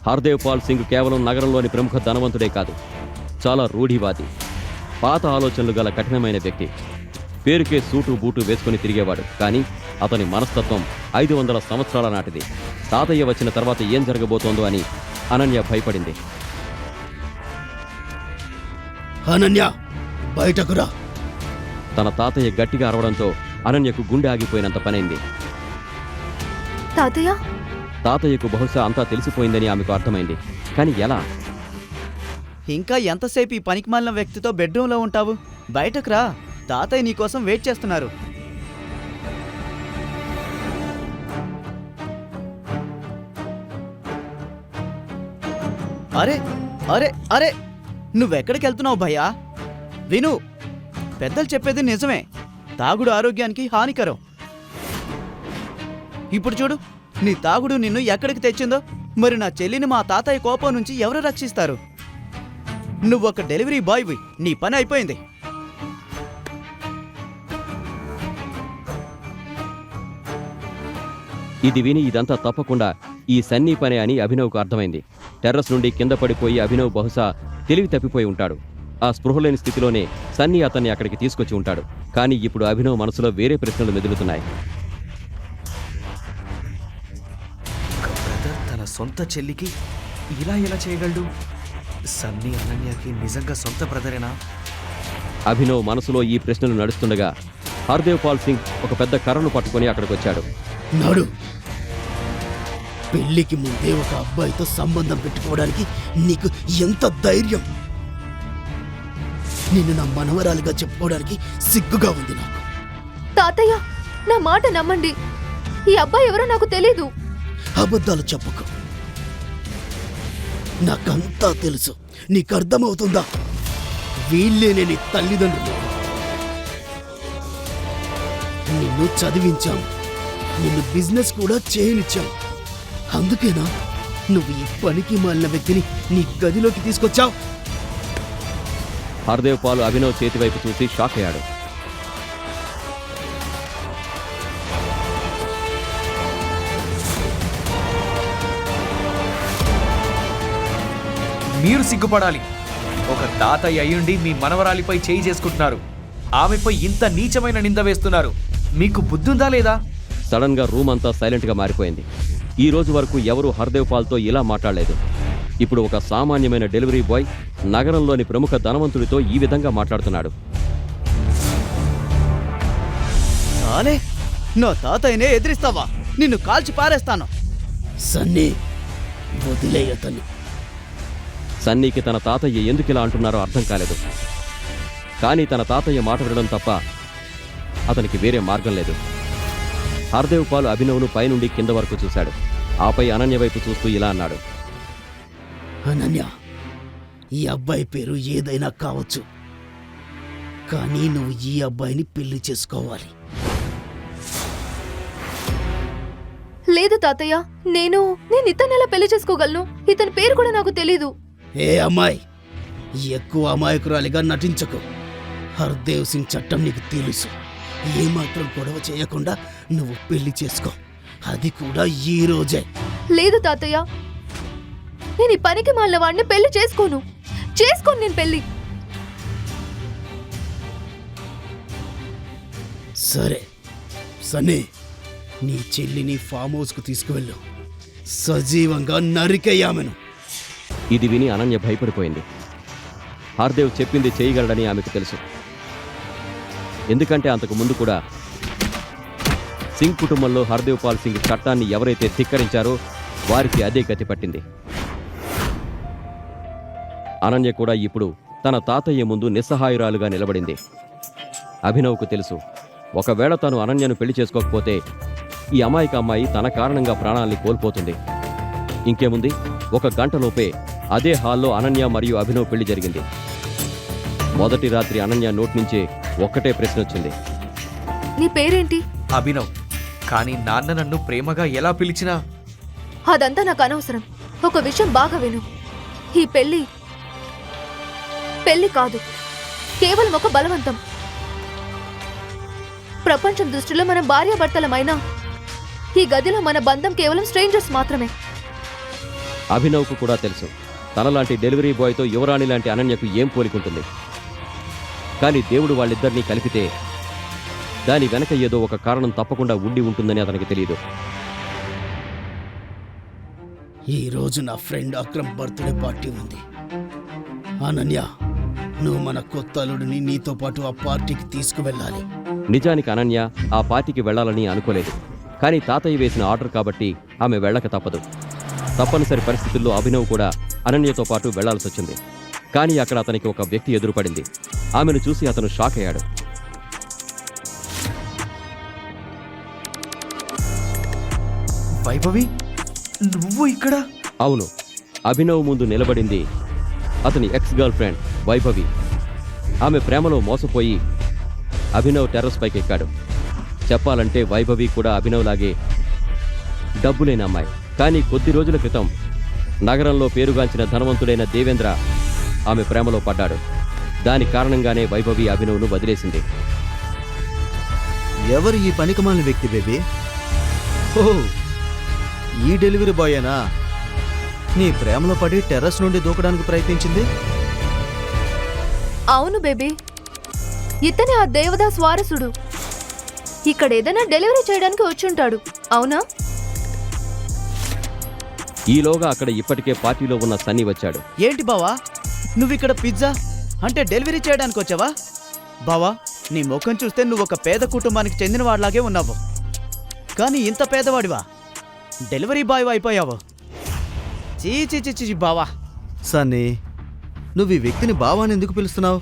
హర్దేవ్ పాల్ సింగ్ కేవలం నగరంలోని ప్రముఖ ధనవంతుడే కాదు, చాలా రూఢివాది, పాత ఆలోచనలు గల కఠినమైన వ్యక్తి. పేరుకే సూటు బూటు వేసుకుని తిరిగేవాడు, కానీ అతని మనస్తత్వం 500 సంవత్సరాల నాటిది. తాతయ్య వచ్చిన తర్వాత ఏం జరగబోతోందో అని అనన్య భయపడింది. అనన్య, బయటకు రా. తన తాతయ్య గట్టిగా అరవడంతో అనన్యకు గుండె ఆగిపోయినంత పనైంది. తాతయ్య, తాతయ్యకు బహుశా అంతా తెలిసిపోయిందని ఆమెకు అర్థమైంది. కానీ ఎలా? ఇంకా ఎంతసేపు ఈ పనికిమాలిన వ్యక్తితో బెడ్రూమ్లో ఉంటావు? బయటకు రా, తాతయ్య నీకోసం వెయిట్ చేస్తున్నారు. అరే అరే అరే, నువ్వెక్కడికి వెళ్తున్నావు భయ్యా? విను, పెద్దలు చెప్పేది నిజమే, తాగుడు ఆరోగ్యానికి హానికరం. ఇప్పుడు చూడు, నీ తాగుడు నిన్ను ఎక్కడికి తెచ్చిందో. మరి నా చెల్లిని మా తాతయ్య కోపం నుంచి ఎవరు రక్షిస్తారు? నువ్వొక డెలివరీ బాయ్వి, నీ పని అయిపోయింది. ఇది విని ఇదంతా తప్పకుండా ఈ సన్నీ పనే అని అభినవ్కు అర్థమైంది. టెర్రస్ నుండి కింద పడిపోయి అభినవ్ బహుశా తెలివి తప్పిపోయి ఉంటాడు. ఆ స్పృహలేని స్థితిలోనే సన్నీ అతన్ని అక్కడికి తీసుకొచ్చి ఉంటాడు. కానీ ఇప్పుడు అభినవ్ మనసులో వేరే ప్రశ్నలు మెదులుతున్నాయి. బ్రదర్ తన సొంత చెల్లికి ఇలా ఎలా చేయగలడు? సన్నీ అనన్యకి నిజంగా సొంత బ్రదరేనా? అభినవ్ మనసులో ఈ ప్రశ్నలు నడుస్తుండగా హర్దేవ్ పాల్ సింగ్ ఒక పెద్ద కర్రను పట్టుకొని అక్కడికి వచ్చాడు. నాడు పెళ్లికి ముందే ఒక అబ్బాయితో సంబంధం పెట్టుకోవడానికి నీకు ఎంత ధైర్యం? నిన్ను నా మనవరాలిగా చెప్పుకోవడానికి సిగ్గుగా ఉంది నాకు. తాతయ్య, నా మాట నమ్మండి. ఈ అబ్బాయి ఎవరో నాకు తెలీదు. అబద్ధాలు చెప్పకు, నాకంతా తెలుసు. నీకు అర్థమవుతుందా? వీళ్ళేనే నీ తల్లిదండ్రులు. నిన్ను చదివించాం, నిన్ను బిజినెస్ కూడా చేయనిచ్చాం. అందుకేనా నువ్వు ఈ పనికి మాలిన వ్యక్తిని నీ గదిలోకి తీసుకొచ్చావు? హర్దేవ్ పాల్ అభినవ్ చేతి వైపు చూసి షాక్ అయ్యాడు. మీరు సిగ్గుపడాలి. ఒక తాతయ్య అయ్యుండి మీ మనవరాలిపై చేయి చేసుకుంటున్నారు. ఆమెపై ఇంత నీచమైన నింద వేస్తున్నారు. మీకు బుద్ధుందా లేదా? సడన్ గా రూమ్ అంతా సైలెంట్ గా మారిపోయింది. ఈ రోజు వరకు ఎవరూ హర్దేవ్ పాల్తో ఇలా మాట్లాడలేదు. ఇప్పుడు ఒక సామాన్యమైన డెలివరీ బాయ్ నగరంలోని ప్రముఖ ధనవంతుడితో ఈ విధంగా మాట్లాడుతున్నాడు. చాలే, నా తాతయ్యనే ఎదిరిస్తావా? నిన్ను కాల్చి పారేస్తాను. సన్నీ, వదిలే అతన్ని. సన్నీకి తన తాతయ్య ఎందుకిలా అంటున్నారో అర్థం కాలేదు. కానీ తన తాతయ్య మాట వినడం తప్ప అతనికి వేరే మార్గం లేదు. హర్దేవ్ పాల్ అభినవ్ను పైనుండి కింద వరకు చూశాడు. ఆపై అనన్య వైపు చూస్తూ ఇలా అన్నాడు. అనన్య, ఈ అబ్బాయి పేరు ఏదైనా కావచ్చు, కానీ నువ్వు ఈ అబ్బాయిని పెళ్లి చేసుకోవాలి. లేదు తాతయ్య, నేను ఇతన్ని ఎలా పెళ్లి చేసుకోగలను? ఇతని పేరు కూడా నాకు తెలీదు. ఏ అమ్మాయి, ఎక్కువ అమాయకురాలిగా నటించకు. హర్దేవ్ సింగ్ చట్టం నీకు తెలుసు. ఏమాత్రం గొడవ చేయకుండా నువ్వు పెళ్లి చేసుకో, అది కూడా ఈ రోజే. లేదు తాతయ్య, నేను ఈ పనికి మాలిన వాడిని పెళ్లి చేసుకోను. నేను పెళ్లి. సరే సన్నీ, నీ చెల్లిని ఫామ్ హౌస్కు తీసుకువెళ్ళు. సజీవంగా నరికేయామెను. ఇది విని అనన్య భయపడిపోయింది. హర్దేవ్ చెప్పింది చేయగలడని ఆమెకు తెలుసు. ఎందుకంటే అంతకు ముందు కూడా సింగ్ కుటుంబంలో హర్దేవ్ పాల్ సింగ్ చట్టాన్ని ఎవరైతే ధిక్కరించారో వారికి అదే గతి పట్టింది. అనన్య కూడా ఇప్పుడు తన తాతయ్య ముందు నిస్సహాయురాలుగా నిలబడింది. అభినవ్కు తెలుసు, ఒకవేళ తను అనన్యను పెళ్లి చేసుకోకపోతే ఈ అమాయక అమ్మాయి తన కారణంగా ప్రాణాల్ని కోల్పోతుంది. ఇంకేముంది, 1 గంటలోపే అదే హాల్లో అనన్య మరియు అభినవ్ పెళ్లి జరిగింది. మొదటి రాత్రి అనన్య నోటి నుంచే ఒక్కటే ప్రశ్న వచ్చింది. నీ పేరేంటి? అభినవ్. కానీ నాన్న నన్ను ప్రేమగా ఎలా పిలిచినా అదంతా నాకు అనవసరం. ఒక విషయం బాగా విను. ఈ పెళ్లి కాదు, కేవలం ఒక బలవంతం. ప్రపంచం దృష్టిలో మనం భార్యాభర్తలమైనా ఈ గదిలో మన బంధం కేవలం స్ట్రేంజర్స్ మాత్రమే. అభినవ్కు కూడా తెలుసు, తనలాంటి డెలివరీ బాయ్తో యువరాణి లాంటి అనన్యకు ఏం పోలికుంటుంది. కానీ దేవుడు వాళ్ళిద్దరినీ కలిపితే దాని వెనక ఏదో ఒక కారణం తప్పకుండా ఉండి ఉంటుందని అతనికి తెలియదు. ఈ రోజు నా ఫ్రెండ్ అక్రమ్ బర్త్డే పార్టీ ఉంది. అనన్య, నువ్వు మన కొత్త అల్లుడిని నీతో పాటు ఆ పార్టీకి తీసుకువెళ్ళాలి. నిజానికి అనన్య ఆ పార్టీకి వెళ్లాలని అనుకోలేదు. కానీ తాతయ్య వేసిన ఆర్డర్ కాబట్టి ఆమె వెళ్ళక తప్పదు. తప్పనిసరి పరిస్థితుల్లో అభినవ్ కూడా అనన్యతో పాటు వెళ్లాల్సొచ్చింది. కానీ అక్కడ అతనికి ఒక వ్యక్తి ఎదురుపడింది. ఆమెను చూసి అతను షాక్ అయ్యాడు. వైభవి, నువ్వు ఇక్కడ? అవును, అభినవ్ ముందు నిలబడింది అతని ఎక్స్ గర్ల్ ఫ్రెండ్ వైభవి. ఆమె ప్రేమలో మోసపోయి అభినవ్ టెర్రస్ పైకి ఎక్కాడు. చెప్పాలంటే వైభవి కూడా అభినవ్ లాగే డబ్బులేని అమ్మాయి. కానీ కొద్ది రోజుల క్రితం నగరంలో పేరుగాంచిన ధనవంతుడైన దేవేంద్ర ఆమె ప్రేమలో పడ్డాడు. దాని కారణంగానే వైభవి అభినవ్ను వదిలేసింది. ఎవరు ఈ పనికిమాలిన వ్యక్తి బేబీ? ఓ, ఈ డెలివరీ బాయేనా నీ ప్రేమలో పడి టెర్రస్ నుండి దూకడానికి ప్రయత్నించింది? అవును బేబీ, ఇతనే ఆ దేవదాస్ వారసుడు. ఇక్కడ ఏదైనా డెలివరీ చేయడానికి వచ్చుంటాడు, అవునా? ఈలోగా అక్కడ ఇప్పటికే పార్టీలో ఉన్న సన్నీ వచ్చాడు. ఏంటి బావా, నువ్విక్కడ పిజ్జా అంటే డెలివరీ చేయడానికి వచ్చావా? బావా, నీ ముఖం చూస్తే నువ్వు ఒక పేద కుటుంబానికి చెందిన వాడిలాగే ఉన్నావు. కానీ ఇంత పేదవాడివా? డెలివరీ బాయ్ అయిపోయావు. చీ చీ చీ చీ బావా. సన్నీ, నువ్వు ఈ వ్యక్తిని బావాని ఎందుకు పిలుస్తున్నావు?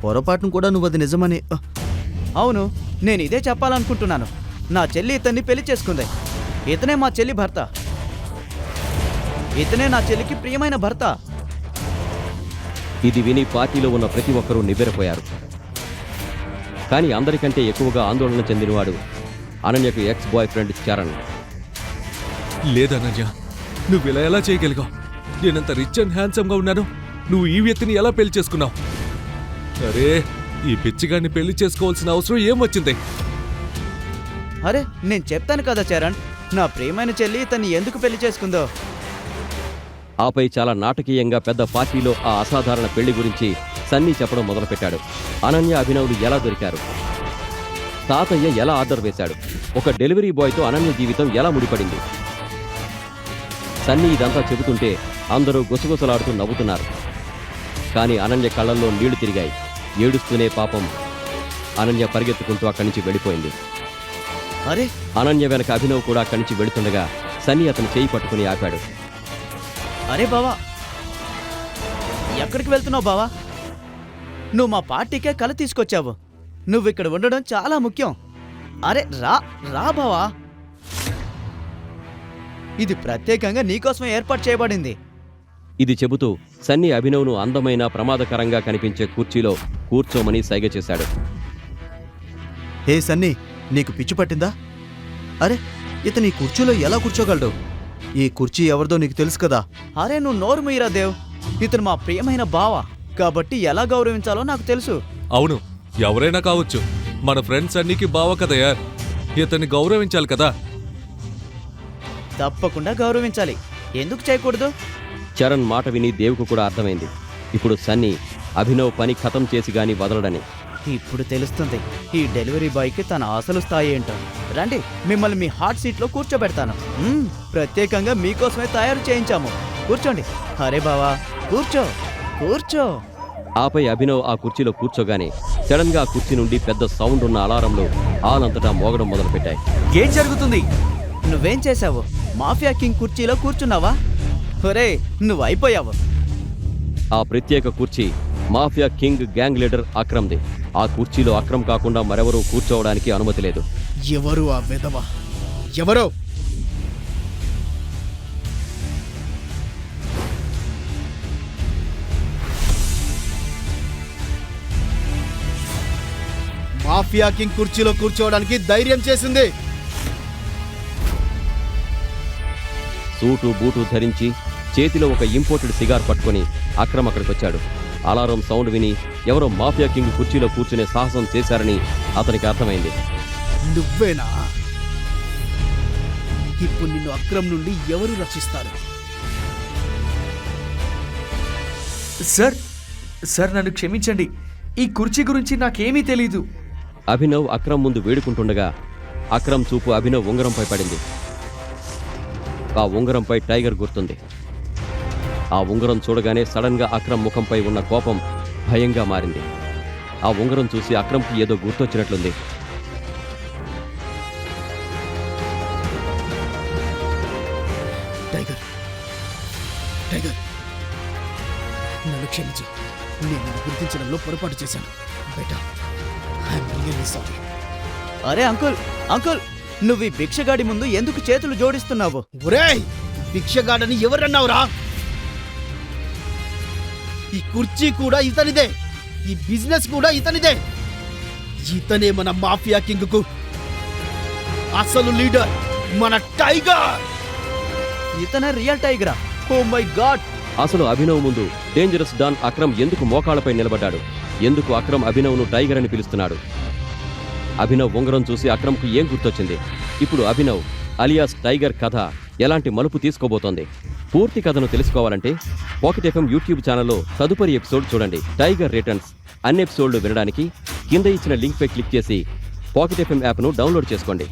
పొరపాటును కూడా నువ్వు అది నిజమని. అవును, నేను ఇదే చెప్పాలనుకుంటున్నాను. నా చెల్లి ఇతన్ని పెళ్లి చేసుకుంది. ఇతనే మా చెల్లి భర్త. ఇతనే నా చెల్లికి ప్రియమైన భర్త. ఇది విని పార్టీలో ఉన్న ప్రతి ఒక్కరూ నివ్వెరపోయారు. కానీ అందరికంటే ఎక్కువగా ఆందోళన చెందినవాడు అనన్యకు ఎక్స్ బాయ్ ఫ్రెండ్ చరణ్. లేదనన్య, నువ్వు ఇలా ఎలా చేయగలిగావు? నేనంత రిచ్ అండ్ హ్యాండ్సమ్గా ఉన్నాను, నువ్వు ఈ వ్యక్తిని ఎలా పెళ్లి చేసుకున్నావు? అరే, ఈ పిచ్చిగాడిని పెళ్లి చేసుకోవాల్సిన అవసరం ఏం వచ్చింది? అరే, నేను చెప్తాను కదా చరణ్, నా ప్రియమైన చెల్లి ఇతన్ని ఎందుకు పెళ్లి చేసుకుందో. ఆపై చాలా నాటకీయంగా పెద్ద పార్టీలో ఆ అసాధారణ పెళ్లి గురించి సన్నీ చెప్పడం మొదలుపెట్టాడు. అనన్య అభినవ్లు ఎలా దొరికారు, తాతయ్య ఎలా ఆర్డర్ వేశాడు, ఒక డెలివరీ బాయ్తో అనన్య జీవితం ఎలా ముడిపడింది. సన్నీ ఇదంతా చెబుతుంటే అందరూ గుసగుసలాడుతూ నవ్వుతున్నారు. కానీ అనన్య కళ్ళల్లో నీళ్లు తిరిగాయి. ఏడుస్తూనే పాపం అనన్య పరిగెత్తుకుంటూ అక్కడి నుంచి వెళ్ళిపోయింది. అరే, అనన్య వెనక అభినవ్ కూడా అక్కడి నుంచి వెళుతుండగా సన్నీ అతను చేయి పట్టుకుని ఆపాడు. అరే బావా, ఎక్కడికి వెళ్తున్నావు బావా? నువ్వు మా పార్టీకే కల తీసుకొచ్చావు. నువ్వు ఇక్కడ ఉండడం చాలా ముఖ్యం. అరే రా రా బావా, ఇది ప్రత్యేకంగా నీకోసమే ఏర్పాటు చేయబడింది. ఇది చెబుతూ సన్నీ అభినవ్ను అందమైన ప్రమాదకరంగా కనిపించే కుర్చీలో కూర్చోమని సైగ చేశాడు. హే సన్నీ, నీకు పిచ్చి పట్టిందా? అరే, ఇతను ఈ కుర్చీలో ఎలా కూర్చోగలడు? ఈ కుర్చీ ఎవరిదో నీకు తెలుసు కదా. అరే నువ్వు నోరు మీరా దేవ్, ఇతను మా ప్రియమైన బావ కాబట్టి ఎలా గౌరవించాలో నాకు తెలుసు. అవును, ఎవరైనా కావచ్చు, మన ఫ్రెండ్స్ అన్నికి బావ కదా యార్, ఇతన్ని గౌరవించాలి కదా. తప్పకుండా గౌరవించాలి, ఎందుకు చేయకూడదు? చరణ్ మాట విని దేవుకు కూడా అర్థమైంది. ఇప్పుడు సన్నీ అభినవ్ పని ఖతం చేసి గాని వదలడని. ఇప్పుడు తెలుస్తుంది ఈ డెలివరీ బాయ్కి తన అసలు స్థాయి ఏంటో. రండి, మిమ్మల్ని మీ హాట్ సీట్లో కూర్చోబెడతాను. ప్రత్యేకంగా మీకోసమే తయారు చేయించాము. కూర్చోండి. అరే బావా, కూర్చో కూర్చో. ఆపై అభినవ్ ఆ కుర్చీలో కూర్చోగానే సడన్ గా ఆ కుర్చీ నుండి పెద్ద సౌండ్ ఉన్న అలారంలో ఆనంతటా మోగడం మొదలుపెట్టాయి. ఏం జరుగుతుంది? నువ్వేం చేశావు? మాఫియా కింగ్ కుర్చీలో కూర్చున్నావా? ఒరే, నువ్వు అయిపోయావు. ఆ ప్రత్యేక కుర్చీ మాఫియా కింగ్ గ్యాంగ్ లీడర్ అక్రమ్ది. ఆ కుర్చీలో అక్రమ్ కాకుండా మరెవరూ కూర్చోవడానికి అనుమతి లేదు. ఎవరు ఆ విధవ? ఎవరు? మాఫియా కింగ్ కుర్చీలో కూర్చోవడానికి ధైర్యం చేసింది? సూటు బూటు ధరించి చేతిలో ఒక ఇంపోర్టెడ్ సిగార్ పట్టుకొని అక్రమ్ అక్కడికొచ్చాడు. అలారం సౌండ్ విని ఎవరో మాఫియా కింగ్ కుర్చీలో కూర్చునే సాహసం చేశారని అతనికి అర్థమైంది. నువ్వేనా? ఇప్పుడు నిన్ను అక్రమ్ నుండి ఎవరు రక్షిస్తారు? సార్ నన్ను క్షమించండి. ఈ కుర్చీ గురించి నాకేమీ తెలీదు. అభినవ్ అక్రమ్ ముందు వేడుకుంటుండగా అక్రమ్ చూపు అభినవ్ ఉంగరంపై పడింది. ఆ ఉంగరంపై టైగర్ గుర్తుంది. ఆ ఉంగరం చూడగానే సడన్గా అక్రమ్ ముఖంపై ఉన్న కోపం భయంగా మారింది. ఆ ఉంగరం చూసి అక్రమ్కి ఏదో గుర్తొచ్చినట్లుంది. టైగర్, టైగర్, నన్ను క్షమించు. నేను నిన్ను గుర్తించడంలో పొరపాటు చేశాను. బేటా, ఐఎమ్ రియల్లీ సారీ. అరే అంకుల్, అంకుల్, నువ్వు ఈ భిక్షగాడి ముందు ఎందుకు చేతులు జోడిస్తున్నావు? ఒరేయ్, భిక్షగాడని ఎవరన్నావురా? ఈ కుర్చీ కూడా ఇతనిదే, ఈ బిజినెస్ కూడా ఇతనిదే. ఇతనే మన మాఫియా కింగ్ కు అసలు లీడర్, మన టైగర్. ఇతనే రియల్ టైగరా? Oh my god! అసలు అభినవ్ ముందు డేంజరస్ డాన్ అక్రమ్ ఎందుకు మోకాళ్ళపై నిలబడ్డాడు? ఎందుకు అక్రమ్ అభినవ్ను టైగర్ అని పిలుస్తున్నాడు? అభినవ్ ఉంగరం చూసి అక్రమ్కు ఏం గుర్తొచ్చింది? ఇప్పుడు అభినవ్ అలియాస్ టైగర్ కథ ఎలాంటి మలుపు తీసుకోబోతోంది? పూర్తి కథను తెలుసుకోవాలంటే పాకెట్ ఎఫ్ఎం యూట్యూబ్ ఛానల్లో తదుపరి ఎపిసోడ్ చూడండి. టైగర్ రిటర్న్స్ అన్ని ఎపిసోడ్లు వినడానికి కింద ఇచ్చిన లింక్పై క్లిక్ చేసి పాకెట్ ఎఫ్ఎం యాప్ను డౌన్లోడ్ చేసుకోండి.